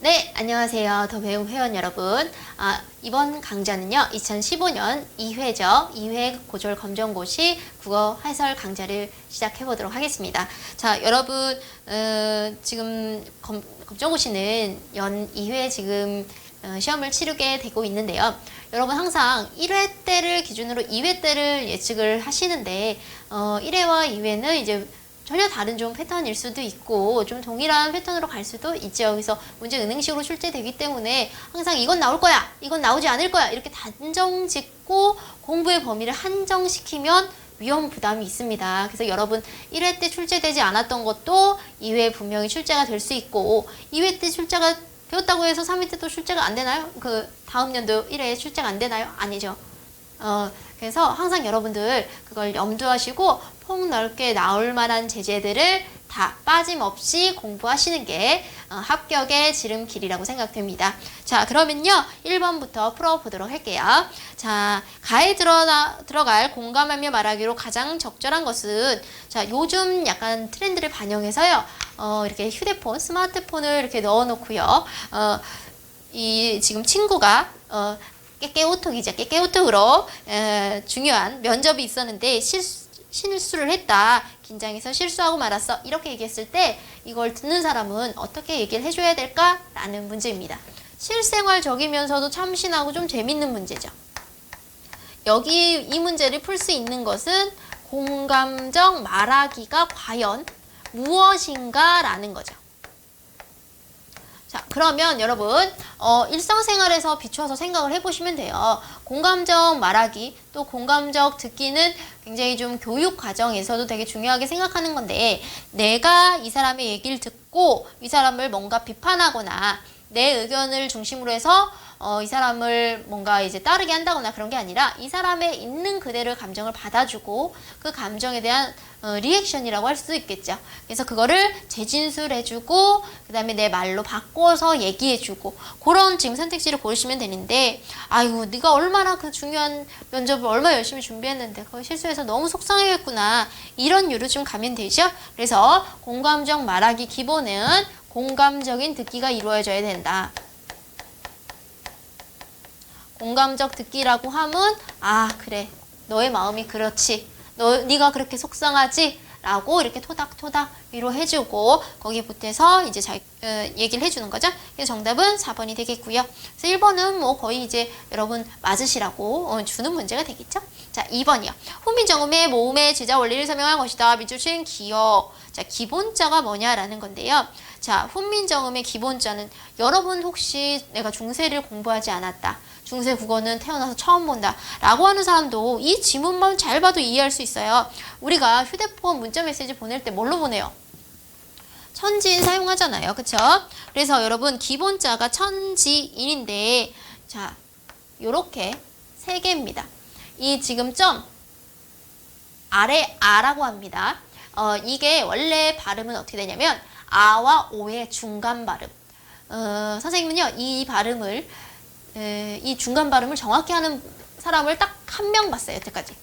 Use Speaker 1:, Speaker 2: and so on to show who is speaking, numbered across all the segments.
Speaker 1: 네, 안녕하세요. 더 배움 회원 여러분. 이번 강좌는요, 2015년 2회죠. 2회 고졸 검정고시 국어 해설 강좌를 시작해 보도록 하겠습니다. 자, 여러분, 지금 검정고시는 연 2회 지금 시험을 치르게 되고 있는데요. 여러분 항상 1회 때를 기준으로 2회 때를 예측을 하시는데, 1회와 2회는 이제 전혀 다른 좀 패턴일 수도 있고 좀 동일한 패턴으로 갈 수도 있죠. 여기서 문제 은행식으로 출제되기 때문에 항상 이건 나올 거야, 이건 나오지 않을 거야 이렇게 단정 짓고 공부의 범위를 한정시키면 위험 부담이 있습니다. 그래서 여러분 1회 때 출제되지 않았던 것도 2회 분명히 출제가 될 수 있고 2회 때 출제가 배웠다고 해서 3회 때 또 출제가 안 되나요? 그 다음 연도 1회에 출제가 안 되나요? 아니죠. 그래서 항상 여러분들 그걸 염두하시고 폭넓게 나올 만한 제재들을 다 빠짐없이 공부하시는 게 합격의 지름길이라고 생각됩니다. 자, 그러면요 1번부터 풀어보도록 할게요. 자, 가에 들어갈 공감하며 말하기로 가장 적절한 것은, 자, 요즘 약간 트렌드를 반영해서요 이렇게 휴대폰, 스마트폰을 이렇게 넣어놓고요 이 지금 친구가 깨깨오톡이죠. 깨깨오톡으로 중요한 면접이 있었는데 실수를 했다. 긴장해서 실수하고 말았어. 이렇게 얘기했을 때 이걸 듣는 사람은 어떻게 얘기를 해줘야 될까라는 문제입니다. 실생활적이면서도 참신하고 좀 재밌는 문제죠. 여기 이 문제를 풀 수 있는 것은 공감적 말하기가 과연 무엇인가 라는 거죠. 자, 그러면 여러분 일상생활에서 비추어서 생각을 해보시면 돼요. 공감적 말하기 또 공감적 듣기는 굉장히 좀 교육 과정에서도 되게 중요하게 생각하는 건데, 내가 이 사람의 얘기를 듣고 이 사람을 뭔가 비판하거나 내 의견을 중심으로 해서 이 사람을 뭔가 이제 따르게 한다거나 그런 게 아니라 이 사람의 있는 그대로의 감정을 받아주고 그 감정에 대한 리액션이라고 할 수도 있겠죠. 그래서 그거를 재진술해주고 그 다음에 내 말로 바꿔서 얘기해주고 그런 지금 선택지를 고르시면 되는데, 아이고 네가 얼마나 그 중요한 면접을 얼마나 열심히 준비했는데 그거 실수해서 너무 속상해했구나 이런 유로 좀 가면 되죠. 그래서 공감적 말하기 기본은 공감적인 듣기가 이루어져야 된다. 공감적 듣기라고 하면 그래 너의 마음이 그렇지, 네가 그렇게 속상하지 라고 이렇게 토닥토닥 위로해주고 거기에 보태서 이제 얘기를 해주는 거죠. 그래서 정답은 4번이 되겠고요. 그래서 1번은 뭐 거의 이제 여러분 맞으시라고 주는 문제가 되겠죠. 자, 2번이요. 훈민정음의 모음의 제자 원리를 설명한 것이다. 밑줄 기억. 자, 기본자가 뭐냐라는 건데요. 자, 훈민정음의 기본자는, 여러분 혹시 내가 중세를 공부하지 않았다, 중세 국어는 태어나서 처음 본다 라고 하는 사람도 이 지문만 잘 봐도 이해할 수 있어요. 우리가 휴대폰 문자 메시지 보낼 때 뭘로 보내요? 천지인 사용하잖아요. 그쵸? 그래서 여러분 기본자가 천지인인데, 자, 요렇게 3개입니다. 이 지금 점 아래 아라고 합니다. 이게 원래 발음은 어떻게 되냐면 아와 오의 중간 발음. 선생님은요 이 발음을 이 중간 발음을 정확히 하는 사람을 딱 한 명 봤어요, 여태까지.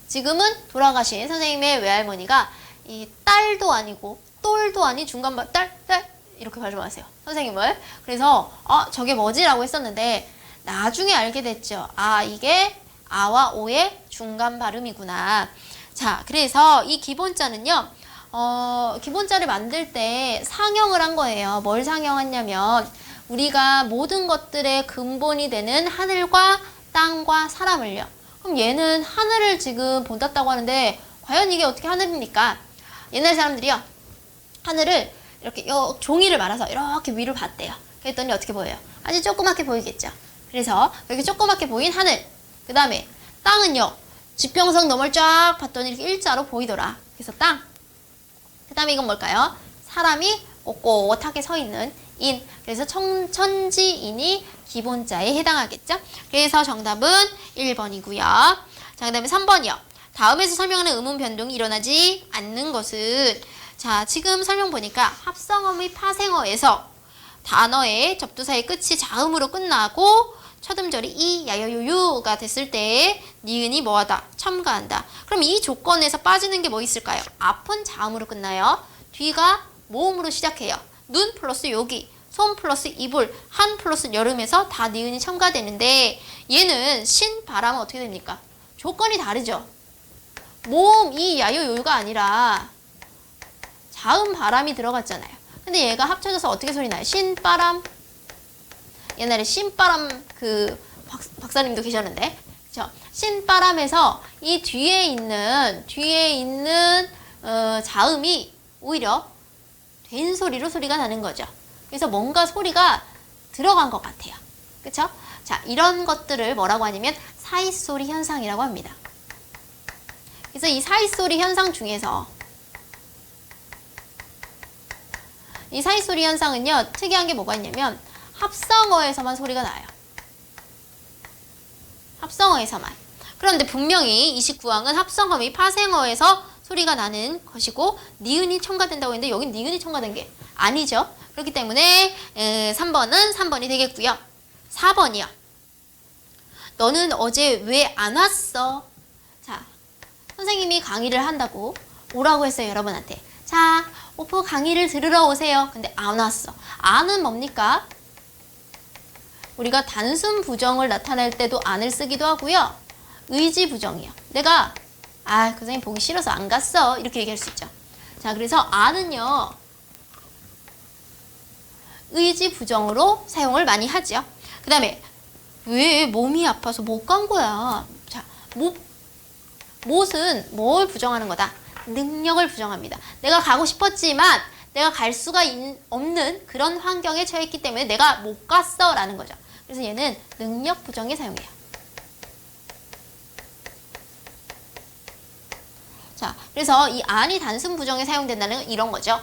Speaker 1: 지금은 돌아가신 선생님의 외할머니가 이 딸도 아니고 똘도 아닌 중간 발음, 딸 이렇게 발음하세요, 선생님을. 그래서 저게 뭐지? 라고 했었는데 나중에 알게 됐죠. 이게 아와 오의 중간 발음이구나. 자, 그래서 이 기본자는요 기본자를 만들 때 상형을 한 거예요. 뭘 상형했냐면 우리가 모든 것들의 근본이 되는 하늘과 땅과 사람을요. 그럼 얘는 하늘을 지금 본땄다고 하는데 과연 이게 어떻게 하늘입니까? 옛날 사람들이요 하늘을 이렇게 종이를 말아서 이렇게 위로 봤대요. 그랬더니 어떻게 보여요? 아주 조그맣게 보이겠죠. 그래서 이렇게 조그맣게 보인 하늘, 그 다음에 땅은요 지평선 너머를 쫙 봤더니 이렇게 일자로 보이더라. 그래서 땅. 그 다음에 이건 뭘까요? 사람이 꼿꼿하게 서 있는 인. 그래서 천지인이 기본자에 해당하겠죠. 그래서 정답은 1번이고요. 자, 그 다음에 3번이요. 다음에서 설명하는 의문 변동이 일어나지 않는 것은, 자, 지금 설명 보니까 합성어의 파생어에서 단어의 접두사의 끝이 자음으로 끝나고 첫 음절이 이, 야여유유가 됐을 때 니은이 뭐하다? 첨가한다. 그럼 이 조건에서 빠지는 게 뭐 있을까요? 앞은 자음으로 끝나요. 뒤가 모음으로 시작해요. 눈 플러스 여기 손 플러스 이불, 한 플러스 여름에서 다 니은이 첨가되는데 얘는 신, 바람은 어떻게 됩니까? 조건이 다르죠. 모음, 이, 야요, 요가 아니라 자음, 바람이 들어갔잖아요. 근데 얘가 합쳐져서 어떻게 소리 나요? 신바람. 옛날에 신바람 그 박사님도 계셨는데, 그쵸? 신바람에서 이 뒤에 있는 자음이 오히려 된 소리로 소리가 나는 거죠. 그래서 뭔가 소리가 들어간 것 같아요. 그쵸? 자, 이런 것들을 뭐라고 하냐면 사이소리 현상이라고 합니다. 그래서 이 사이소리 현상 중에서 이 사이소리 현상은요, 특이한 게 뭐가 있냐면 합성어에서만 소리가 나요. 합성어에서만. 그런데 분명히 29항은 합성어 및 파생어에서 소리가 나는 것이고 니은이 첨가된다고 했는데 여긴 니은이 첨가된 게 아니죠. 그렇기 때문에 3번은 3번이 되겠고요. 4번이요. 너는 어제 왜 안 왔어? 자, 선생님이 강의를 한다고 오라고 했어요, 여러분한테. 자, 오프 강의를 들으러 오세요. 근데 안 왔어. 안은 뭡니까? 우리가 단순 부정을 나타낼 때도 안을 쓰기도 하고요. 의지 부정이요. 내가 그 선생님 보기 싫어서 안 갔어. 이렇게 얘기할 수 있죠. 자, 그래서 안은요, 의지 부정으로 사용을 많이 하죠. 그 다음에 왜 몸이 아파서 못 간 거야? 자, 못은 뭘 부정하는 거다? 능력을 부정합니다. 내가 가고 싶었지만 내가 갈 수가 없는 그런 환경에 처했기 때문에 내가 못 갔어 라는 거죠. 그래서 얘는 능력 부정에 사용해요. 자, 그래서 이 안이 단순 부정에 사용된다는 건 이런 거죠.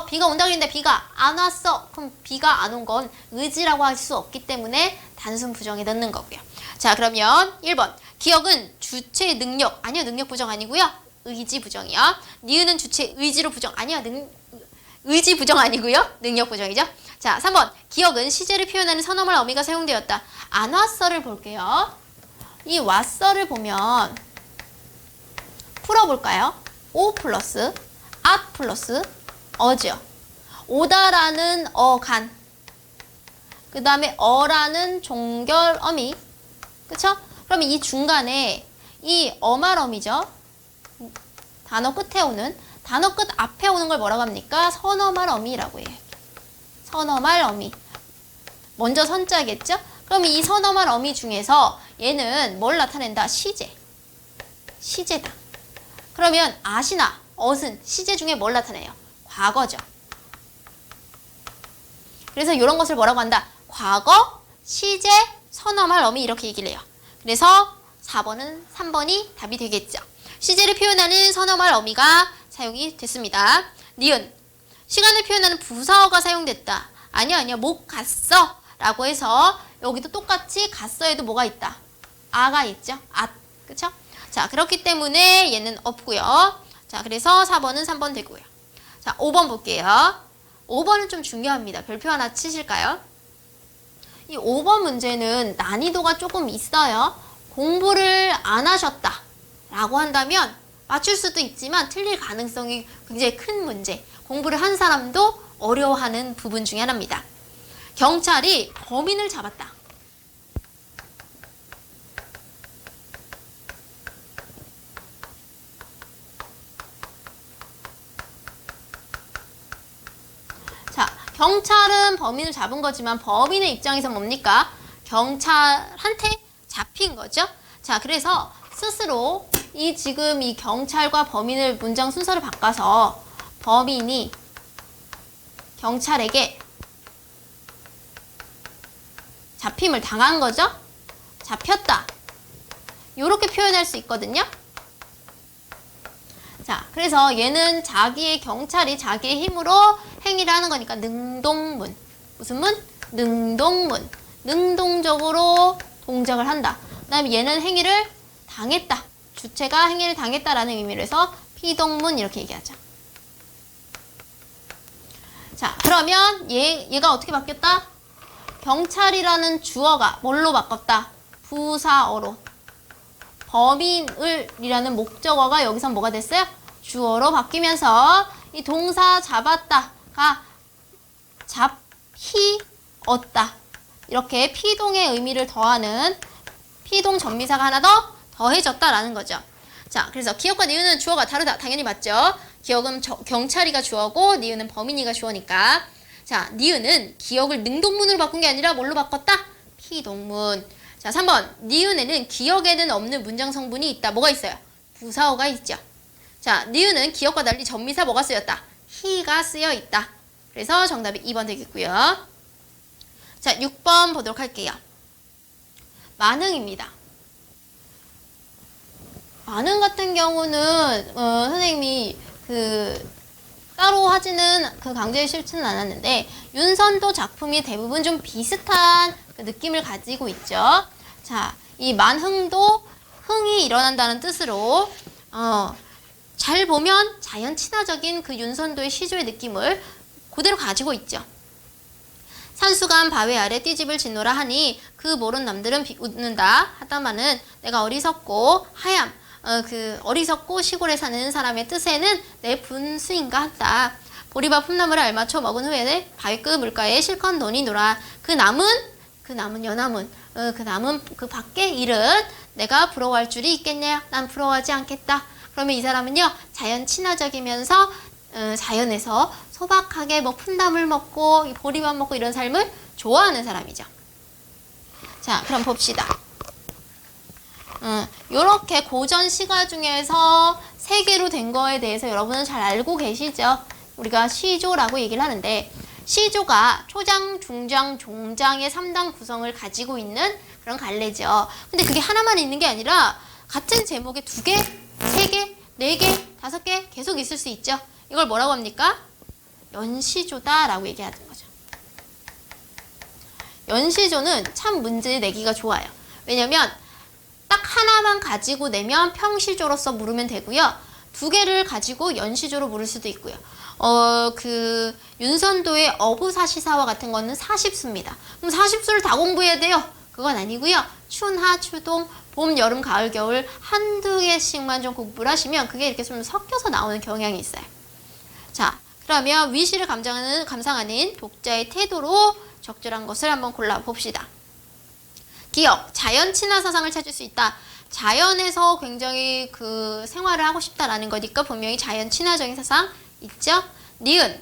Speaker 1: 비가 온다고 했는데 비가 안 왔어. 그럼 비가 안 온 건 의지라고 할 수 없기 때문에 단순 부정에 넣는 거고요. 자, 그러면 1번. 기억은 주체 능력. 아니요, 능력 부정 아니고요. 의지 부정이요. 니은은 주체 의지로 부정. 아니요, 의지 부정 아니고요. 능력 부정이죠. 자, 3번. 기억은 시제를 표현하는 선어말 어미가 사용되었다. 안 왔어를 볼게요. 이 왔어를 보면 풀어볼까요? 오 플러스 앗 플러스 어죠. 오다라는 어간, 그 다음에 어라는 종결 어미, 그쵸? 그러면 이 중간에 이 어말어미죠. 단어 끝에 오는, 단어 끝 앞에 오는 걸 뭐라고 합니까? 선어말 어미라고 해요. 선어말 어미. 먼저 선자겠죠? 그럼 이 선어말 어미 중에서 얘는 뭘 나타낸다? 시제. 시제다. 그러면 앗이나 엇은 시제 중에 뭘 나타내요? 과거죠. 그래서 이런 것을 뭐라고 한다? 과거, 시제, 선어말 어미 이렇게 얘기를 해요. 그래서 4번은 3번이 답이 되겠죠. 시제를 표현하는 선어말 어미가 사용이 됐습니다. 니은. 시간을 표현하는 부사어가 사용됐다. 아니요. 못 갔어. 라고 해서 여기도 똑같이 갔어에도 뭐가 있다? 아가 있죠. 그쵸? 자, 그렇기 때문에 얘는 없고요. 자, 그래서 4번은 3번 되고요. 자, 5번 볼게요. 5번은 좀 중요합니다. 별표 하나 치실까요? 이 5번 문제는 난이도가 조금 있어요. 공부를 안 하셨다 라고 한다면 맞출 수도 있지만 틀릴 가능성이 굉장히 큰 문제. 공부를 한 사람도 어려워하는 부분 중에 하나입니다. 경찰이 범인을 잡았다. 자, 경찰은 범인을 잡은 거지만 범인의 입장에서 뭡니까? 경찰한테 잡힌 거죠. 자, 그래서 스스로 지금 이 경찰과 범인을 문장 순서를 바꿔서 범인이 경찰에게 잡힘을 당한 거죠. 잡혔다. 이렇게 표현할 수 있거든요. 자, 그래서 얘는 경찰이 자기의 힘으로 행위를 하는 거니까 능동문. 무슨 문? 능동문. 능동적으로 동작을 한다. 그 다음에 얘는 행위를 당했다. 주체가 행위를 당했다라는 의미로 해서 피동문 이렇게 얘기하죠. 자, 그러면 얘가 어떻게 바뀌었다? 경찰이라는 주어가 뭘로 바꿨다? 부사어로. 범인을이라는 목적어가 여기서 뭐가 됐어요? 주어로 바뀌면서 이 동사 잡았다가 히, 얻다. 이렇게 피동의 의미를 더하는 피동 전미사가 하나 더 더해졌다라는 거죠. 자, 그래서 기억과 니은은 주어가 다르다. 당연히 맞죠? 기억은 경찰이가 주어고 니은은 범인이가 주어니까. 자, 니은은 기억을 능동문으로 바꾼 게 아니라 뭘로 바꿨다? 피동문. 자, 3번. 니은에는 기억에는 없는 문장 성분이 있다. 뭐가 있어요? 부사어가 있죠. 자, 니은은 기억과 달리 전미사 뭐가 쓰였다? 히가 쓰여 있다. 그래서 정답이 2번 되겠고요. 자, 6번 보도록 할게요. 만흥입니다. 만흥 같은 경우는 선생님이 따로 하지는 강조해 쉽지는 않았는데 윤선도 작품이 대부분 좀 비슷한 느낌을 가지고 있죠. 자, 이 만흥도 흥이 일어난다는 뜻으로 잘 보면 자연 친화적인 그 윤선도의 시조의 느낌을 그대로 가지고 있죠. 산수간 바위 아래 띠집을 짓노라 하니 그 모른 남들은 웃는다 하다마는 내가 어리석고 하얌 어리석고 시골에 사는 사람의 뜻에는 내 분수인가 한다. 보리밥 풋나물을 알맞춰 먹은 후에는 바위끝 물가에 실컷 논이노라. 그 남은 여남은 그 남은 그 밖의 일은 내가 부러워할 줄이 있겠냐? 난 부러워하지 않겠다. 그러면 이 사람은요 자연 친화적이면서 자연에서 소박하게 뭐 풋나물 먹고 보리밥 먹고 이런 삶을 좋아하는 사람이죠. 자, 그럼 봅시다. 요렇게 고전 시가 중에서 3개로 된 거에 대해서 여러분은 잘 알고 계시죠? 우리가 시조라고 얘기를 하는데 시조가 초장, 중장, 종장의 3단 구성을 가지고 있는 그런 갈래죠. 근데 그게 하나만 있는 게 아니라 같은 제목에 2개, 3개, 4개, 5개 계속 있을 수 있죠. 이걸 뭐라고 합니까? 연시조다라고 얘기하는 거죠. 연시조는 참 문제 내기가 좋아요. 왜냐면 딱 하나만 가지고 내면 평시조로서 물으면 되고요. 2개를 가지고 연시조로 물을 수도 있고요. 윤선도의 어부사시사와 같은 거는 40수입니다. 그럼 40수를 다 공부해야 돼요? 그건 아니고요. 춘하, 추동, 봄, 여름, 가을, 겨울 한두 개씩만 좀 공부를 하시면 그게 이렇게 좀 섞여서 나오는 경향이 있어요. 자, 그러면 위시를 감상하는 독자의 태도로 적절한 것을 한번 골라봅시다. 기억, 자연 친화 사상을 찾을 수 있다. 자연에서 굉장히 생활을 하고 싶다라는 거니까 분명히 자연 친화적인 사상 있죠? 니은,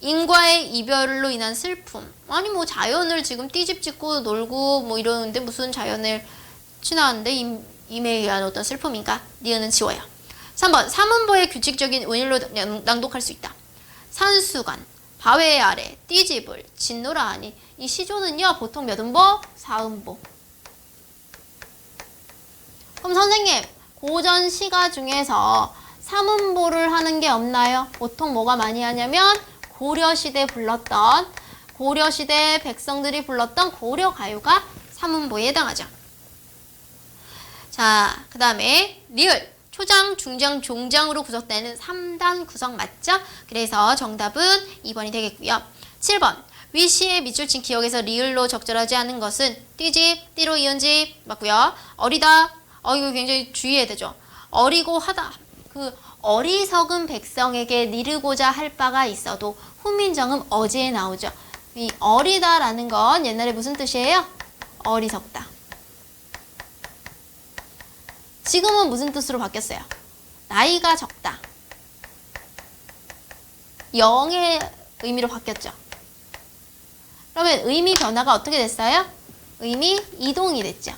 Speaker 1: 인과의 이별로 인한 슬픔. 아니 뭐 자연을 지금 띠집 짓고 놀고 뭐 이러는데 무슨 자연을 친화하는데 임에 의한 어떤 슬픔인가? 니은은 지워요. 3번, 사문보의 규칙적인 운율로 낭독할 수 있다. 산수간, 바위 아래, 띠집을 짓노라 하니 이 시조는요 보통 몇 음보? 4음보. 그럼 선생님 고전 시가 중에서 3음보를 하는 게 없나요? 보통 뭐가 많이 하냐면 고려시대 백성들이 불렀던 고려가요가 3음보에 해당하죠. 자, 그 다음에 리을, 초장, 중장, 종장으로 구성되는 3단 구성 맞죠? 그래서 정답은 2번이 되겠고요. 7번, 위시의 밑줄 친 기억에서 리을로 적절하지 않은 것은 띠집, 띠로 이은 집 맞고요. 어리다, 이거 굉장히 주의해야 되죠. 어리고 하다, 어리석은 백성에게 니르고자 할 바가 있어도 훈민정음 어제에 나오죠. 이 어리다라는 건 옛날에 무슨 뜻이에요? 어리석다. 지금은 무슨 뜻으로 바뀌었어요? 나이가 적다. 영의 의미로 바뀌었죠. 그러면 의미 변화가 어떻게 됐어요? 의미 이동이 됐죠.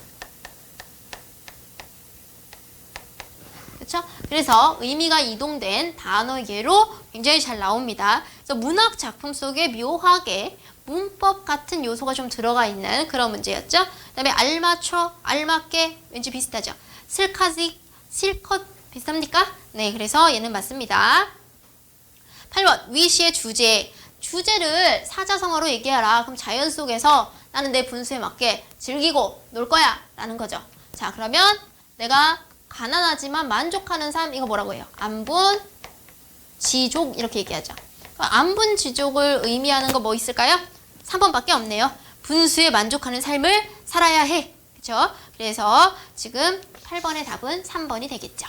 Speaker 1: 그렇죠? 그래서 의미가 이동된 단어 예로 굉장히 잘 나옵니다. 그래서 문학 작품 속에 묘하게 문법 같은 요소가 좀 들어가 있는 그런 문제였죠. 그 다음에 알맞춰, 알맞게 왠지 비슷하죠. 슬카직, 실컷 비슷합니까? 네, 그래서 얘는 맞습니다. 8번, 위시의 주제를 사자성어로 얘기하라. 그럼 자연 속에서 나는 내 분수에 맞게 즐기고 놀 거야 라는 거죠. 자, 그러면 내가 가난하지만 만족하는 삶, 이거 뭐라고 해요? 안분지족 이렇게 얘기하죠. 안분지족을 의미하는 거 뭐 있을까요? 3번밖에 없네요. 분수에 만족하는 삶을 살아야 해. 그렇죠? 그래서 지금 8번의 답은 3번이 되겠죠.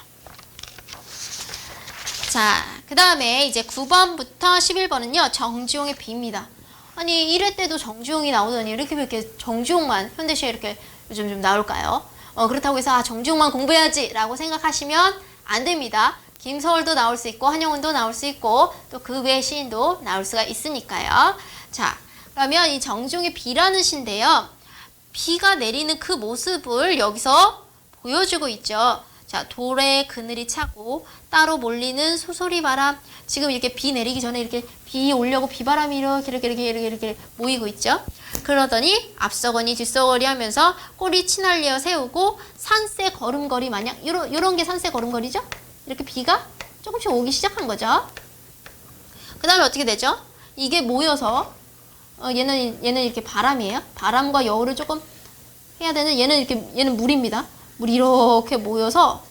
Speaker 1: 자, 그 다음에 이제 9번부터 11번은요. 정지용의 비입니다. 아니 1회 때도 정주홍이 나오더니 이렇게 정주홍만 현대시에 이렇게 요즘 좀 나올까요? 그렇다고 해서 정주홍만 공부해야지 라고 생각하시면 안 됩니다. 김서울도 나올 수 있고 한영훈도 나올 수 있고 또 그 외의 시인도 나올 수가 있으니까요. 자, 그러면 이 정주홍의 비라는 시인데요. 비가 내리는 그 모습을 여기서 보여주고 있죠. 자, 돌에 그늘이 차고 따로 몰리는 소소리 바람. 지금 이렇게 비 내리기 전에 이렇게 비 오려고 비바람이 이렇게 모이고 있죠. 그러더니 앞서거니 뒤서거니 하면서 꼬리 치날려 세우고 산새 걸음걸이 마냥 요런 게 산새 걸음걸이죠. 이렇게 비가 조금씩 오기 시작한 거죠. 그 다음에 어떻게 되죠? 이게 모여서 얘는 이렇게 바람이에요. 바람과 여울을 조금 해야 되는 얘는 물입니다. 물이 이렇게 모여서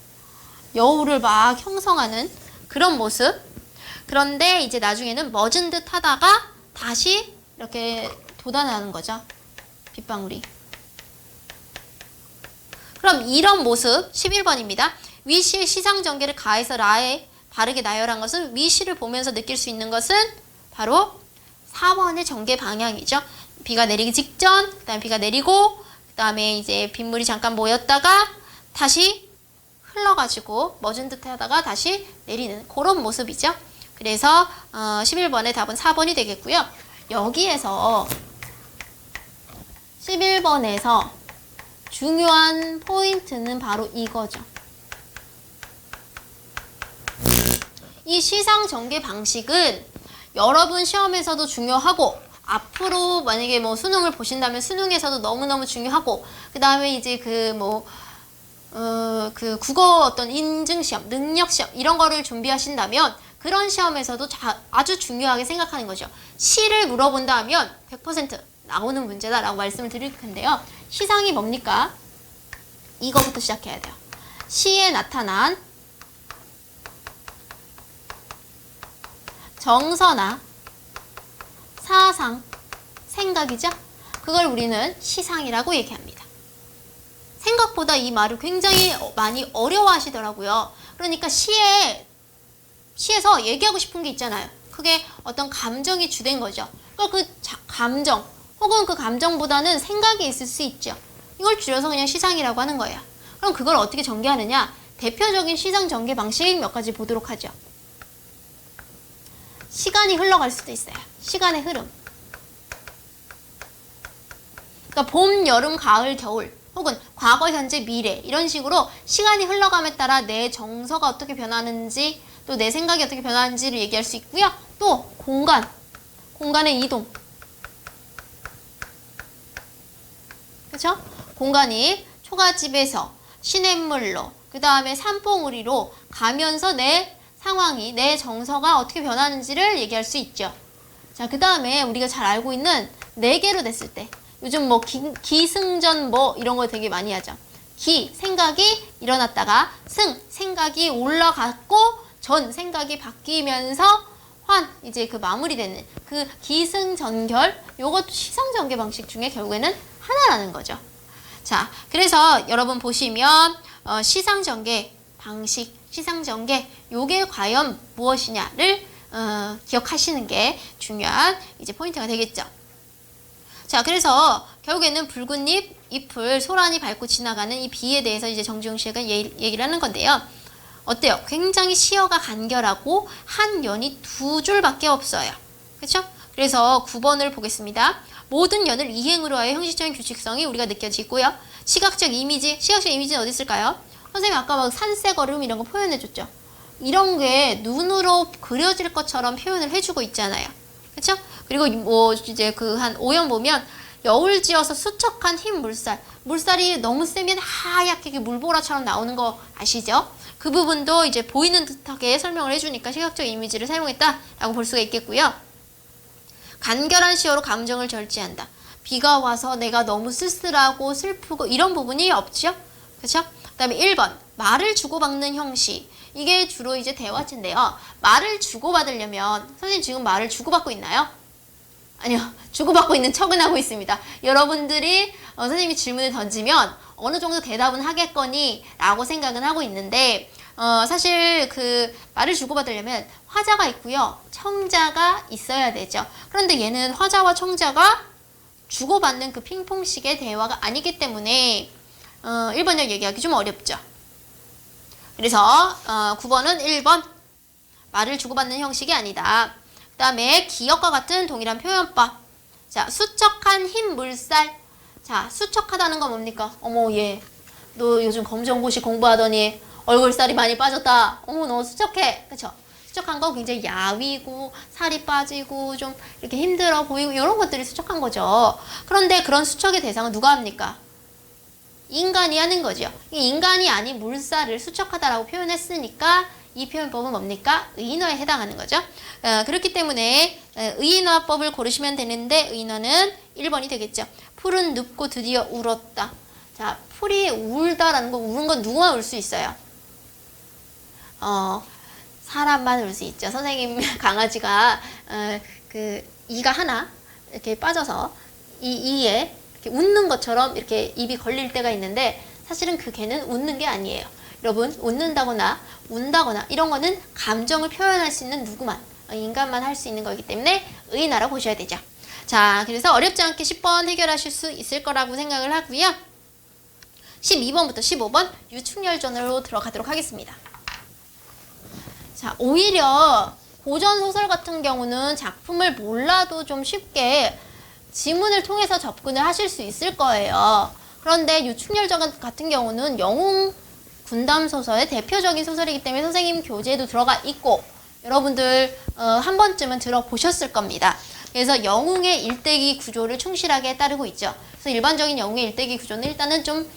Speaker 1: 여울을 막 형성하는 그런 모습. 그런데 이제 나중에는 멎은 듯 하다가 다시 이렇게 돋아나는 거죠. 빗방울이. 그럼 이런 모습 11번입니다. 위시의 시상전개를 가해서 라에 바르게 나열한 것은 위시를 보면서 느낄 수 있는 것은 바로 4번의 전개 방향이죠. 비가 내리기 직전, 그 다음에 비가 내리고, 그 다음에 이제 빗물이 잠깐 모였다가 다시 흘러가지고 멎은 듯 하다가 다시 내리는 그런 모습이죠. 그래서 11번의 답은 4번이 되겠고요. 여기에서 11번에서 중요한 포인트는 바로 이거죠. 이 시상 전개 방식은 여러분 시험에서도 중요하고 앞으로 만약에 뭐 수능을 보신다면 수능에서도 너무너무 중요하고 그 다음에 이제 그 국어 어떤 인증시험, 능력시험 이런 거를 준비하신다면 그런 시험에서도 아주 중요하게 생각하는 거죠. 시를 물어본다 하면 100% 나오는 문제다라고 말씀을 드릴 텐데요. 시상이 뭡니까? 이거부터 시작해야 돼요. 시에 나타난 정서나 사상, 생각이죠? 그걸 우리는 시상이라고 얘기합니다. 생각보다 이 말을 굉장히 많이 어려워하시더라고요. 그러니까 시에서 얘기하고 싶은 게 있잖아요. 그게 어떤 감정이 주된 거죠. 그러니까 그 감정 혹은 그 감정보다는 생각이 있을 수 있죠. 이걸 줄여서 그냥 시상이라고 하는 거예요. 그럼 그걸 어떻게 전개하느냐? 대표적인 시상 전개 방식 몇 가지 보도록 하죠. 시간이 흘러갈 수도 있어요. 시간의 흐름. 그러니까 봄, 여름, 가을, 겨울 혹은 과거, 현재, 미래 이런 식으로 시간이 흘러감에 따라 내 정서가 어떻게 변하는지 또 내 생각이 어떻게 변하는지를 얘기할 수 있고요. 또 공간의 이동. 그렇죠? 공간이 초가집에서 시냇물로 그 다음에 산봉우리로 가면서 내 상황이 내 정서가 어떻게 변하는지를 얘기할 수 있죠. 자, 그 다음에 우리가 잘 알고 있는 4개로 됐을 때 요즘 뭐 기승전 뭐 이런 거 되게 많이 하죠. 기, 생각이 일어났다가 승, 생각이 올라갔고 전, 생각이 바뀌면서 환, 이제 그 마무리되는 그 기승전결 요것도 시상전개 방식 중에 결국에는 하나라는 거죠. 자, 그래서 여러분 보시면 시상전개 방식, 시상전개 요게 과연 무엇이냐를 기억하시는 게 중요한 이제 포인트가 되겠죠. 자, 그래서 결국에는 붉은 잎을 소란이 밟고 지나가는 이 비에 대해서 이제 정주홍 씨가 얘기를 하는 건데요. 어때요? 굉장히 시어가 간결하고 한 연이 2줄밖에 없어요. 그렇죠? 그래서 9번을 보겠습니다. 모든 연을 이행으로 하여 형식적인 규칙성이 우리가 느껴지고요. 시각적 이미지는 어디 있을까요? 선생님 아까 막 산새걸음 이런 거 표현해줬죠. 이런 게 눈으로 그려질 것처럼 표현을 해주고 있잖아요. 그렇죠? 그리고 뭐 이제 그 한 5연 보면 여울지어서 수척한 흰 물살이 너무 세면 하얗게 물보라처럼 나오는 거 아시죠? 그 부분도 이제 보이는 듯하게 설명을 해주니까 시각적 이미지를 사용했다라고 볼 수가 있겠고요. 간결한 시어로 감정을 절제한다. 비가 와서 내가 너무 쓸쓸하고 슬프고 이런 부분이 없죠? 그렇죠? 그 다음에 1번 말을 주고받는 형식. 이게 주로 이제 대화체인데요. 말을 주고받으려면 선생님 지금 말을 주고받고 있나요? 아니요. 주고받고 있는 척은 하고 있습니다. 여러분들이 선생님이 질문을 던지면 어느 정도 대답은 하겠거니 라고 생각은 하고 있는데 사실 그 말을 주고받으려면 화자가 있고요. 청자가 있어야 되죠. 그런데 얘는 화자와 청자가 주고받는 그 핑퐁식의 대화가 아니기 때문에 1번역 얘기하기 좀 어렵죠. 그래서 9번은 1번 말을 주고받는 형식이 아니다. 그 다음에 기역과 같은 동일한 표현법. 자, 수척한 흰 물살. 자, 수척하다는 건 뭡니까? 어머, 얘 너 요즘 검정고시 공부하더니 얼굴살이 많이 빠졌다. 어머, 너 수척해. 그쵸? 수척한 건 굉장히 야위고 살이 빠지고 좀 이렇게 힘들어 보이고 이런 것들이 수척한 거죠. 그런데 그런 수척의 대상은 누가 합니까? 인간이 하는 거죠. 인간이 아닌 물살을 수척하다라고 표현했으니까 이 표현법은 뭡니까? 의인어에 해당하는 거죠. 그렇기 때문에 의인어법을 고르시면 되는데 의인어는 1번이 되겠죠. 풀은 눕고 드디어 울었다. 자, 풀이 울다라는 거, 우는 건 누구나 울 수 있어요. 사람만 울 수 있죠. 선생님 강아지가 그 이가 하나 이렇게 빠져서 이에 이렇게 웃는 것처럼 이렇게 입이 걸릴 때가 있는데 사실은 그 개는 웃는 게 아니에요. 여러분, 웃는다거나 운다거나 이런 거는 감정을 표현할 수 있는 누구만, 인간만 할 수 있는 거기 때문에 의인어라 보셔야 되죠. 자, 그래서 어렵지 않게 10번 해결하실 수 있을 거라고 생각을 하고요. 12번부터 15번 유충열전으로 들어가도록 하겠습니다. 자, 오히려 고전소설 같은 경우는 작품을 몰라도 좀 쉽게 지문을 통해서 접근을 하실 수 있을 거예요. 그런데 유충열전 같은 경우는 영웅 군담 소설의 대표적인 소설이기 때문에 선생님 교재에도 들어가 있고 여러분들 한 번쯤은 들어보셨을 겁니다. 그래서 영웅의 일대기 구조를 충실하게 따르고 있죠. 그래서 일반적인 영웅의 일대기 구조는 일단은 좀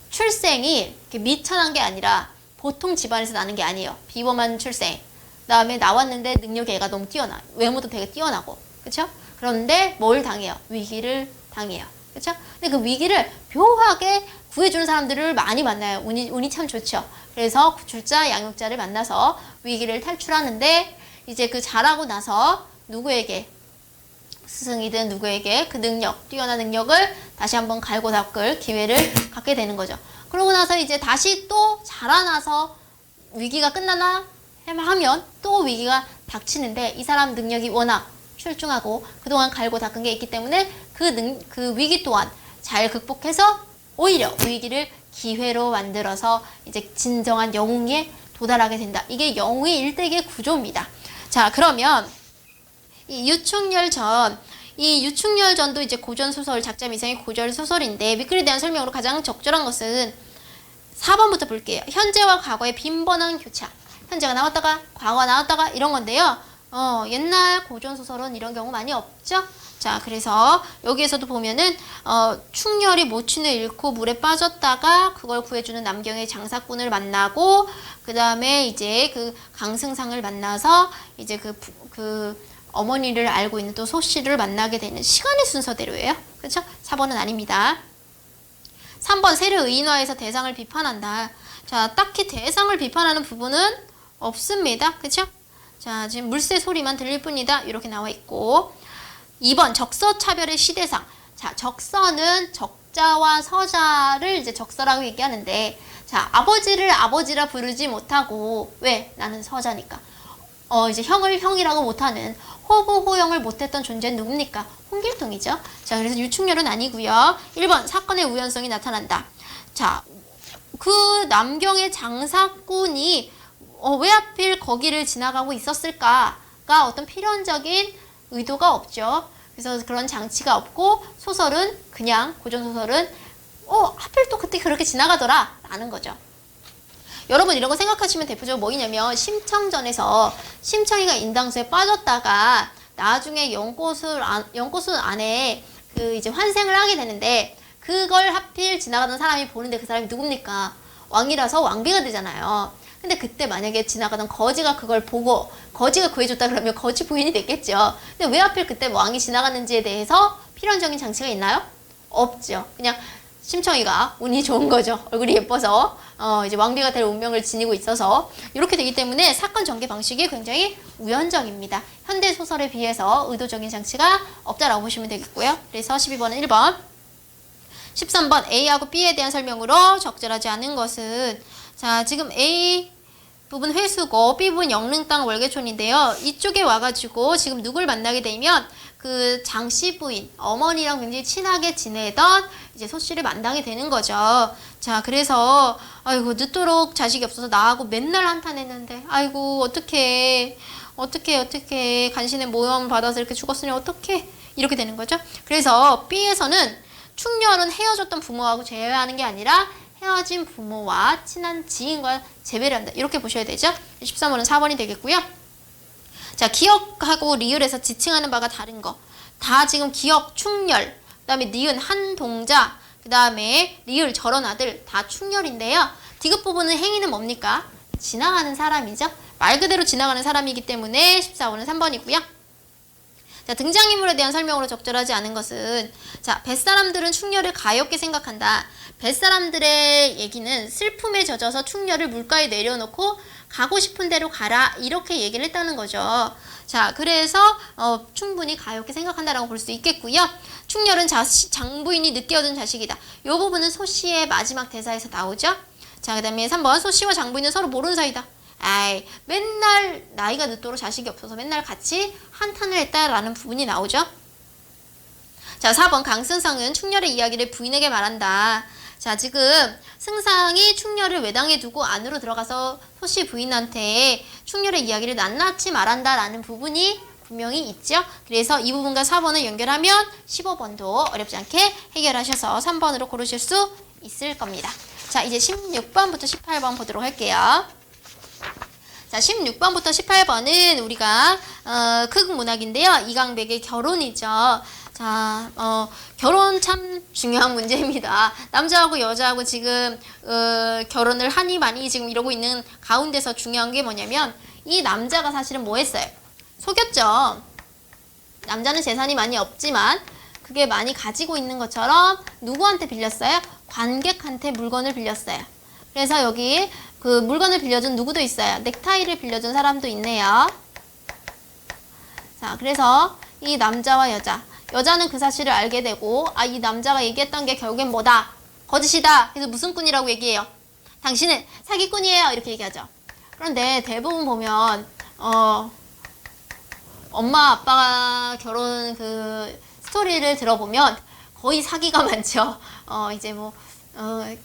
Speaker 1: 출생이 이렇게 미천한 게 아니라 보통 집안에서 나는 게 아니에요. 비범한 출생. 그 다음에 나왔는데 능력이 애가 너무 뛰어나. 외모도 되게 뛰어나고. 그쵸? 그런데 뭘 당해요? 위기를 당해요. 그쵸? 근데 그 위기를 묘하게 구해주는 사람들을 많이 만나요. 운이 참 좋죠. 그래서 구출자, 양육자를 만나서 위기를 탈출하는데 이제 그 잘하고 나서 누구에게 스승이든 누구에게 그 능력, 뛰어난 능력을 다시 한번 갈고 닦을 기회를 갖게 되는 거죠. 그러고 나서 이제 다시 또 자라나서 위기가 끝나나 하면 또 위기가 닥치는데 이 사람 능력이 워낙 출중하고 그동안 갈고 닦은 게 있기 때문에 그 위기 또한 잘 극복해서 오히려 위기를 기회로 만들어서 이제 진정한 영웅에 도달하게 된다. 이게 영웅의 일대기의 구조입니다. 자, 그러면 이 유충열전도 이제 고전소설, 작자 미상의 고전소설인데 미끌에 대한 설명으로 가장 적절한 것은 4번부터 볼게요. 현재와 과거의 빈번한 교차. 현재가 나왔다가 과거가 나왔다가 이런 건데요. 옛날 고전소설은 이런 경우 많이 없죠. 자, 그래서 여기에서도 보면은 충렬이 모친을 잃고 물에 빠졌다가 그걸 구해주는 남경의 장사꾼을 만나고 그 다음에 이제 그 강승상을 만나서 이제 그 어머니를 알고 있는 또 소씨를 만나게 되는 시간의 순서대로예요. 그렇죠? 4번은 아닙니다. 3번 세례 의인화에서 대상을 비판한다. 자, 딱히 대상을 비판하는 부분은 없습니다. 그렇죠? 자, 지금 물새 소리만 들릴 뿐이다. 이렇게 나와 있고 2번 적서 차별의 시대상. 자, 적서는 적자와 서자를 이제 적서라고 얘기하는데 자, 아버지를 아버지라 부르지 못하고 왜? 나는 서자니까. 이제 형을 형이라고 못하는 호부 호영을 못했던 존재는 누굽니까? 홍길동이죠. 자, 그래서 유충렬은 아니고요. 1번 사건의 우연성이 나타난다. 자, 그 남경의 장사꾼이 왜 하필 거기를 지나가고 있었을까가 어떤 필연적인 의도가 없죠. 그래서 그런 장치가 없고 소설은 그냥 고전소설은 하필 또 그때 그렇게 지나가더라 라는 거죠. 여러분 이런 거 생각하시면 대표적으로 뭐냐면 심청전에서 심청이가 인당수에 빠졌다가 나중에 연꽃술 안에 그 이제 환생을 하게 되는데 그걸 하필 지나가던 사람이 보는데 그 사람이 누굽니까? 왕이라서 왕비가 되잖아요. 근데 그때 만약에 지나가던 거지가 그걸 보고 거지가 구해줬다 그러면 거지 부인이 됐겠죠. 근데 왜 하필 그때 왕이 지나갔는지에 대해서 필연적인 장치가 있나요? 없죠. 그냥 심청이가 운이 좋은 거죠. 얼굴이 예뻐서 이제 왕비가 될 운명을 지니고 있어서 이렇게 되기 때문에 사건 전개 방식이 굉장히 우연적입니다. 현대 소설에 비해서 의도적인 장치가 없다라고 보시면 되겠고요. 그래서 12번은 1번. 13번 A하고 B에 대한 설명으로 적절하지 않은 것은 자, 지금 A 부분 회수고 B부분 영릉땅 월계촌인데요. 이쪽에 와가지고 지금 누굴 만나게 되면 그 장씨 부인, 어머니랑 굉장히 친하게 지내던 이제 소씨를 만나게 되는 거죠. 자, 그래서 아이고 늦도록 자식이 없어서 나하고 맨날 한탄했는데 아이고 어떡해 간신의 모욕을 받아서 이렇게 죽었으니 어떡해 이렇게 되는 거죠. 그래서 B에서는 충렬은 헤어졌던 부모하고 재회하는 게 아니라 헤어진 부모와 친한 지인과 재배를 한다. 이렇게 보셔야 되죠. 13번은 4번이 되겠고요. 자, 기억하고 리을에서 지칭하는 바가 다른 거. 다 지금 기억, 충렬, 그 다음에 니은, 한 동자, 그 다음에 리을, 저런 아들 다 충렬인데요. 디귿 부분은 행위는 뭡니까? 지나가는 사람이죠. 말 그대로 지나가는 사람이기 때문에 14번은 3번이고요. 자, 등장인물에 대한 설명으로 적절하지 않은 것은 자, 뱃사람들은 충렬을 가엾게 생각한다. 뱃사람들의 얘기는 슬픔에 젖어서 충렬을 물가에 내려놓고 가고 싶은 대로 가라 이렇게 얘기를 했다는 거죠. 자, 그래서 충분히 가엾게 생각한다라고 볼 수 있겠고요. 충렬은 장부인이 늦게 얻은 자식이다. 이 부분은 소씨의 마지막 대사에서 나오죠. 자, 그 다음에 3번 소씨와 장부인은 서로 모르는 사이다. 아이, 맨날 나이가 늦도록 자식이 없어서 맨날 같이 한탄을 했다라는 부분이 나오죠. 자, 4번 강승상은 충렬의 이야기를 부인에게 말한다. 자, 지금 승상이 충렬을 외당에 두고 안으로 들어가서 소씨 부인한테 충렬의 이야기를 낱낱이 말한다라는 부분이 분명히 있죠. 그래서 이 부분과 4번을 연결하면 15번도 어렵지 않게 해결하셔서 3번으로 고르실 수 있을 겁니다. 자, 이제 16번부터 18번 보도록 할게요. 자, 16번부터 18번은 우리가 극문학인데요. 이강백의 결혼이죠. 자, 결혼 참 중요한 문제입니다. 남자하고 여자하고 지금 결혼을 하니 많이 지금 이러고 있는 가운데서 중요한 게 뭐냐면 이 남자가 사실은 뭐 했어요? 속였죠. 남자는 재산이 많이 없지만 그게 많이 가지고 있는 것처럼 누구한테 빌렸어요? 관객한테 물건을 빌렸어요. 그래서 여기 그 물건을 빌려준 누구도 있어요. 넥타이를 빌려준 사람도 있네요. 자, 그래서 이 남자와 여자는 그 사실을 알게 되고 이 남자가 얘기했던 게 결국엔 뭐다? 거짓이다. 그래서 무슨 꾼이라고 얘기해요? 당신은 사기꾼이에요. 이렇게 얘기하죠. 그런데 대부분 보면 엄마 아빠가 결혼 그 스토리를 들어보면 거의 사기가 많죠. 이제 뭐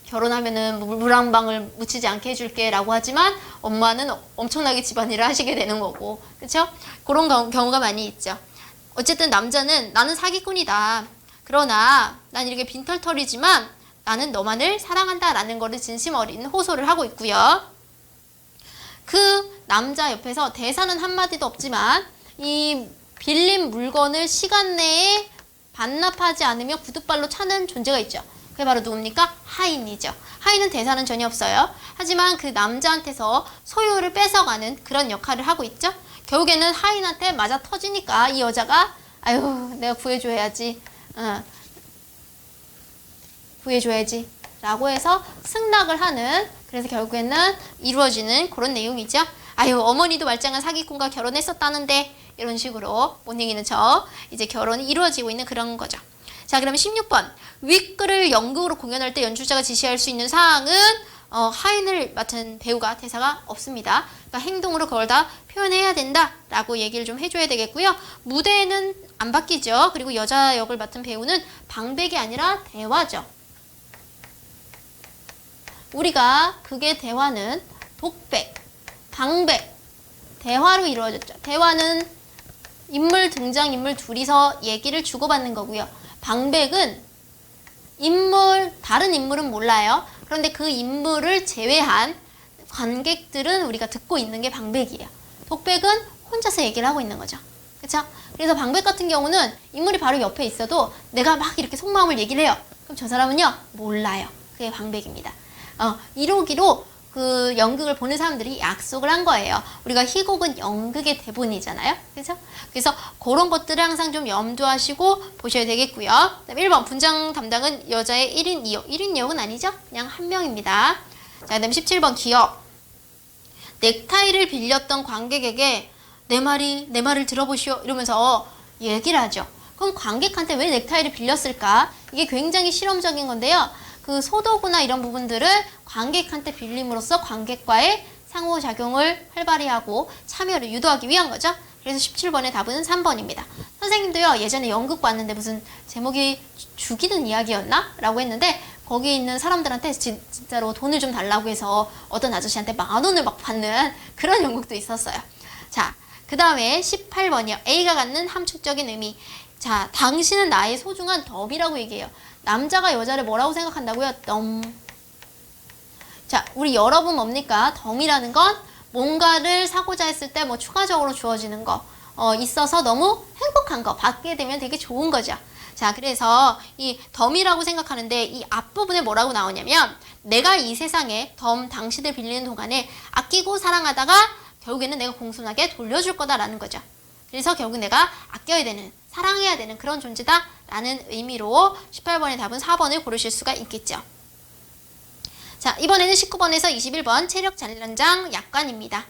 Speaker 1: 결혼하면은 물랑방을 묻히지 않게 해줄게 라고 하지만 엄마는 엄청나게 집안일을 하시게 되는 거고, 그쵸? 그런 경우가 많이 있죠. 어쨌든 남자는 나는 사기꾼이다. 그러나 난 이렇게 빈털털이지만 나는 너만을 사랑한다 라는 거를 진심 어린 호소를 하고 있고요. 그 남자 옆에서 대사는 한마디도 없지만 이 빌린 물건을 시간 내에 반납하지 않으면 구둣발로 차는 존재가 있죠. 그게 바로 누굽니까? 하인이죠. 하인은 대사는 전혀 없어요. 하지만 그 남자한테서 소유를 뺏어가는 그런 역할을 하고 있죠. 결국에는 하인한테 맞아 터지니까 이 여자가 아유 내가 구해줘야지 구해줘야지 라고 해서 승낙을 하는, 그래서 결국에는 이루어지는 그런 내용이죠. 아유 어머니도 말짱한 사기꾼과 결혼했었다는데 이런 식으로 못 이기는 척 이제 결혼이 이루어지고 있는 그런 거죠. 자, 그러면 16번 윗글을 연극으로 공연할 때 연출자가 지시할 수 있는 사항은 하인을 맡은 배우가 대사가 없습니다. 그러니까 행동으로 그걸 다 표현해야 된다라고 얘기를 좀 해줘야 되겠고요. 무대에는 안 바뀌죠. 그리고 여자 역을 맡은 배우는 방백이 아니라 대화죠. 우리가 극의 대화는 독백, 방백, 대화로 이루어졌죠. 대화는 인물 등장인물 둘이서 얘기를 주고받는 거고요. 방백은 다른 인물은 몰라요. 그런데 그 인물을 제외한 관객들은 우리가 듣고 있는 게 방백이에요. 독백은 혼자서 얘기를 하고 있는 거죠. 그쵸? 그래서 방백 같은 경우는 인물이 바로 옆에 있어도 내가 막 이렇게 속마음을 얘기를 해요. 그럼 저 사람은요, 몰라요. 그게 방백입니다. 이러기로 그 연극을 보는 사람들이 약속을 한 거예요. 우리가 희곡은 연극의 대본이잖아요. 그죠? 그래서 그런 것들을 항상 좀 염두하시고 보셔야 되겠고요. 그다음에 1번 분장 담당은 여자의 1인 2역. 1인 2역은 아니죠? 그냥 한 명입니다. 자, 그다음에 17번 기억. 넥타이를 빌렸던 관객에게 내 말을 들어보시오 이러면서 얘기를 하죠. 그럼 관객한테 왜 넥타이를 빌렸을까? 이게 굉장히 실험적인 건데요. 그 소도구나 이런 부분들을 관객한테 빌림으로써 관객과의 상호작용을 활발히 하고 참여를 유도하기 위한 거죠. 그래서 17번의 답은 3번입니다. 선생님도요, 예전에 연극 봤는데 무슨 제목이 죽이는 이야기였나? 라고 했는데 거기 있는 사람들한테 진짜로 돈을 좀 달라고 해서 어떤 아저씨한테 10,000원을 막 받는 그런 연극도 있었어요. 자, 그 다음에 18번이요. A가 갖는 함축적인 의미. 자, 당신은 나의 소중한 덤이라고 얘기해요. 남자가 여자를 뭐라고 생각한다고요? 덤. 자, 우리 여러분 뭡니까? 덤이라는 건 뭔가를 사고자 했을 때 뭐 추가적으로 주어지는 거, 있어서 너무 행복한 거, 받게 되면 되게 좋은 거죠. 자, 그래서 이 덤이라고 생각하는데 이 앞부분에 뭐라고 나오냐면 내가 이 세상에 덤, 당신을 빌리는 동안에 아끼고 사랑하다가 결국에는 내가 공손하게 돌려줄 거다라는 거죠. 그래서 결국 내가 아껴야 되는, 사랑해야 되는 그런 존재다라는 의미로 18번의 답은 4번을 고르실 수가 있겠죠. 자, 이번에는 19번에서 21번 체력 단련장 약관입니다.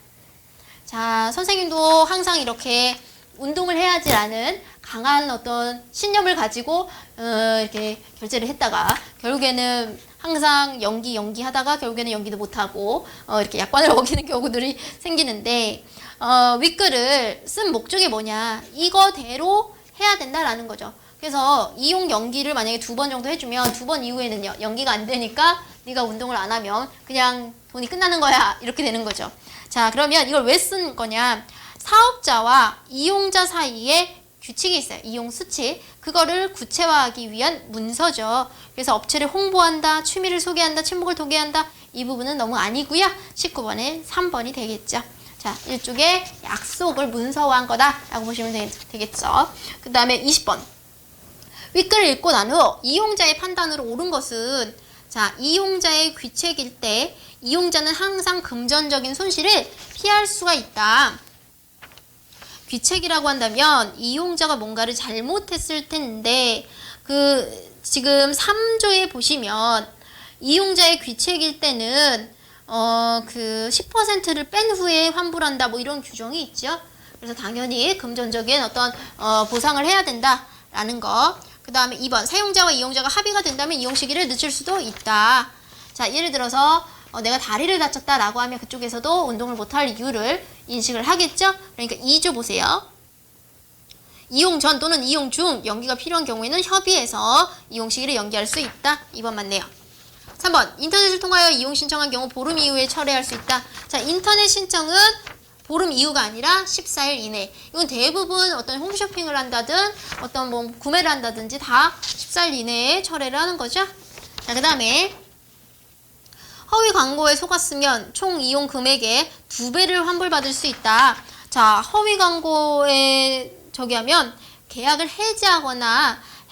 Speaker 1: 자, 선생님도 항상 이렇게 운동을 해야지라는 강한 어떤 신념을 가지고 이렇게 결제를 했다가 결국에는 항상 연기 하다가 결국에는 연기도 못하고 이렇게 약관을 어기는 경우들이 생기는데 윗글을 쓴 목적이 뭐냐, 이거대로 해야 된다라는 거죠. 그래서 이용 연기를 만약에 2번 정도 해주면 2번 이후에는요, 연기가 안 되니까 네가 운동을 안 하면 그냥 돈이 끝나는 거야, 이렇게 되는 거죠. 자, 그러면 이걸 왜 쓴 거냐, 사업자와 이용자 사이에 규칙이 있어요. 이용 수칙. 그거를 구체화하기 위한 문서죠. 그래서 업체를 홍보한다, 취미를 소개한다, 친목을 소개한다, 이 부분은 너무 아니고요. 19번에 3번이 되겠죠. 자, 일종의 약속을 문서화한 거다라고 보시면 되겠죠. 그 다음에 20번. 윗글을 읽고 난 후 이용자의 판단으로 옳은 것은, 자, 이용자의 귀책일 때 이용자는 항상 금전적인 손실을 피할 수가 있다. 귀책이라고 한다면 이용자가 뭔가를 잘못했을 텐데 지금 3조에 보시면 이용자의 귀책일 때는 10%를 뺀 후에 환불한다, 뭐 이런 규정이 있죠. 그래서 당연히 금전적인 어떤 보상을 해야 된다라는 거. 그 다음에 2번, 사용자와 이용자가 합의가 된다면 이용 시기를 늦출 수도 있다. 자, 예를 들어서 내가 다리를 다쳤다라고 하면 그쪽에서도 운동을 못할 이유를 인식을 하겠죠. 그러니까 2조 보세요. 이용 전 또는 이용 중 연기가 필요한 경우에는 협의해서 이용 시기를 연기할 수 있다. 2번 맞네요. 3번, 인터넷을 통하여 이용 신청한 경우 보름 이후에 철회할 수 있다. 자, 인터넷 신청은 보름 이후가 아니라 14일 이내. 이건 대부분 어떤 홈쇼핑을 한다든 어떤 뭐 구매를 한다든지 다 14일 이내에 철회를 하는 거죠. 자, 그 다음에 허위 광고에 속았으면 총 이용 금액의 2배를 환불받을 수 있다. 자, 허위 광고에 저기 하면 계약을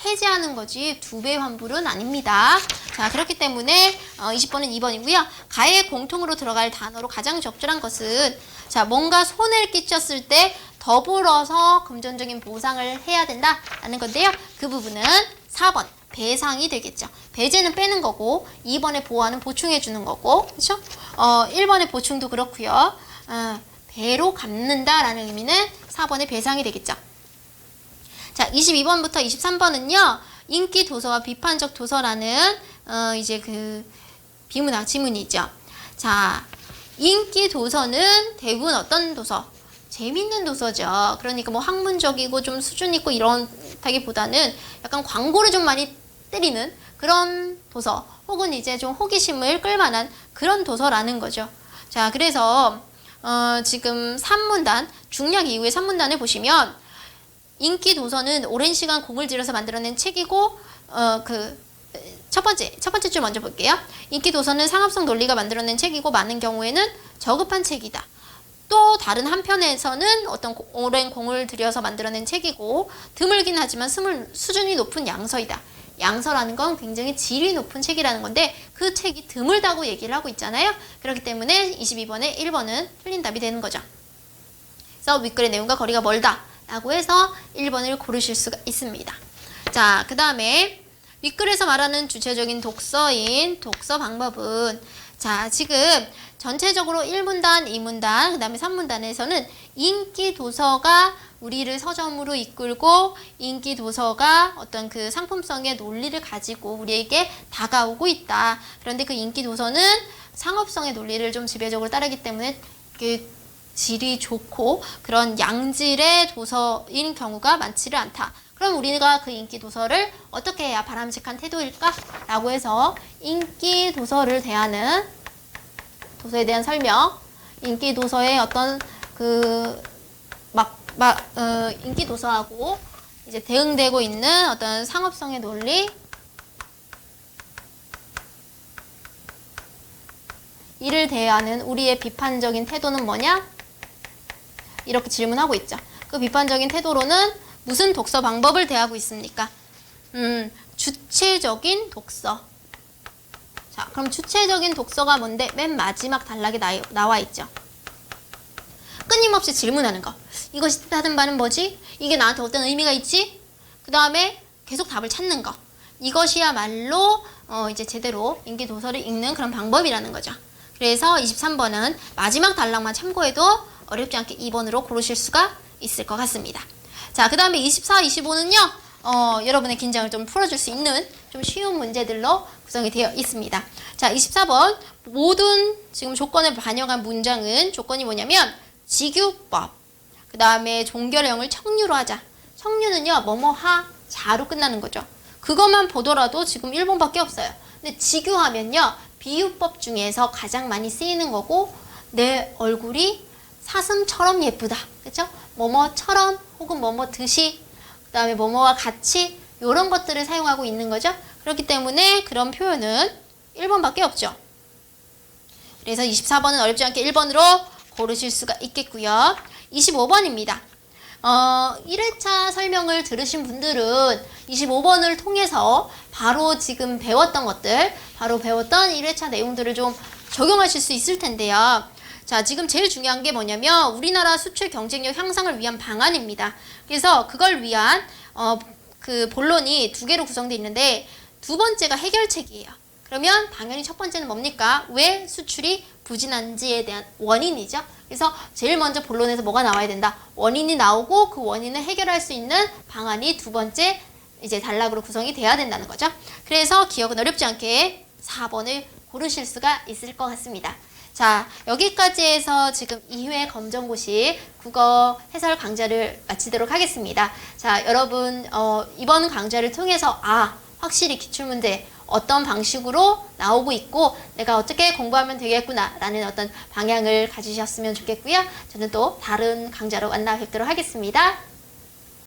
Speaker 1: 해지하는 거지 2배 환불은 아닙니다. 자, 그렇기 때문에 20번은 2번이고요. 가에 공통으로 들어갈 단어로 가장 적절한 것은, 자, 뭔가 손해를 끼쳤을 때 더불어서 금전적인 보상을 해야 된다라는 건데요. 그 부분은 4번 배상이 되겠죠. 배제는 빼는 거고 2번에 보완은 보충해 주는 거고, 그렇죠? 1번의 보충도 그렇고요. 배로 갚는다라는 의미는 4번의 배상이 되겠죠. 자, 22번부터 23번은요. 인기 도서와 비판적 도서라는 이제 그 비문학 지문이죠. 자, 인기 도서는 대부분 어떤 도서? 재밌는 도서죠. 그러니까 뭐 학문적이고 좀 수준 있고 이런다기보다는 약간 광고를 좀 많이 때리는 그런 도서, 혹은 이제 좀 호기심을 끌만한 그런 도서라는 거죠. 자, 그래서 지금 3문단, 중략 이후의 3문단을 보시면 인기 도서는 오랜 시간 공을 들여서 만들어낸 책이고, 첫 번째 줄 먼저 볼게요. 인기 도서는 상업성 논리가 만들어낸 책이고 많은 경우에는 저급한 책이다. 또 다른 한편에서는 어떤 오랜 공을 들여서 만들어낸 책이고 드물긴 하지만 수준이 높은 양서이다. 양서라는 건 굉장히 질이 높은 책이라는 건데 그 책이 드물다고 얘기를 하고 있잖아요. 그렇기 때문에 22번에 1번은 틀린 답이 되는 거죠. 그래서 윗글의 내용과 거리가 멀다 라고 해서 1번을 고르실 수가 있습니다. 자, 그 다음에 윗글에서 말하는 주체적인 독서인 독서 방법은, 자, 지금 전체적으로 1문단, 2문단, 그 다음에 3문단에서는 인기 도서가 우리를 서점으로 이끌고 인기 도서가 어떤 그 상품성의 논리를 가지고 우리에게 다가오고 있다. 그런데 그 인기 도서는 상업성의 논리를 좀 지배적으로 따르기 때문에 질이 좋고 그런 양질의 도서인 경우가 많지를 않다. 그럼 우리가 그 인기 도서를 어떻게 해야 바람직한 태도일까? 라고 해서 인기 도서를 대하는 도서에 대한 설명, 인기 도서의 어떤 인기 도서하고 이제 대응되고 있는 어떤 상업성의 논리, 이를 대하는 우리의 비판적인 태도는 뭐냐? 이렇게 질문하고 있죠. 그 비판적인 태도로는 무슨 독서 방법을 대하고 있습니까? 주체적인 독서. 자, 그럼 주체적인 독서가 뭔데? 맨 마지막 단락에 나와 있죠. 끊임없이 질문하는 거. 이것이 뜻하는 바는 뭐지? 이게 나한테 어떤 의미가 있지? 그 다음에 계속 답을 찾는 거. 이것이야말로 이제 제대로 인기 도서를 읽는 그런 방법이라는 거죠. 그래서 23번은 마지막 단락만 참고해도 어렵지 않게 2번으로 고르실 수가 있을 것 같습니다. 자, 그 다음에 24, 25는요. 여러분의 긴장을 좀 풀어줄 수 있는 좀 쉬운 문제들로 구성이 되어 있습니다. 자, 24번 모든 지금 조건을 반영한 문장은 조건이 뭐냐면 직유법, 그 다음에 종결형을 청유로 하자. 청유는요. 뭐뭐하, 자로 끝나는 거죠. 그것만 보더라도 지금 1번밖에 없어요. 근데 직유하면요. 비유법 중에서 가장 많이 쓰이는 거고 내 얼굴이 사슴처럼 예쁘다. 그렇죠? 뭐뭐처럼 혹은 뭐뭐 듯이 그 다음에 뭐뭐와 같이 이런 것들을 사용하고 있는 거죠. 그렇기 때문에 그런 표현은 1번밖에 없죠. 그래서 24번은 어렵지 않게 1번으로 고르실 수가 있겠고요. 25번입니다. 1회차 설명을 들으신 분들은 25번을 통해서 바로 지금 배웠던 것들, 바로 배웠던 1회차 내용들을 좀 적용하실 수 있을 텐데요. 자, 지금 제일 중요한 게 뭐냐면 우리나라 수출 경쟁력 향상을 위한 방안입니다. 그래서 그걸 위한 그 본론이 2개로 구성되어 있는데 두 번째가 해결책이에요. 그러면 당연히 첫 번째는 뭡니까? 왜 수출이 부진한지에 대한 원인이죠. 그래서 제일 먼저 본론에서 뭐가 나와야 된다? 원인이 나오고 그 원인을 해결할 수 있는 방안이 두 번째 이제 단락으로 구성이 돼야 된다는 거죠. 그래서 기억은 어렵지 않게 4번을 고르실 수가 있을 것 같습니다. 자, 여기까지 해서 지금 2회 검정고시 국어 해설 강좌를 마치도록 하겠습니다. 자, 여러분 이번 강좌를 통해서 확실히 기출문제 어떤 방식으로 나오고 있고 내가 어떻게 공부하면 되겠구나 라는 어떤 방향을 가지셨으면 좋겠고요. 저는 또 다른 강좌로 만나 뵙도록 하겠습니다.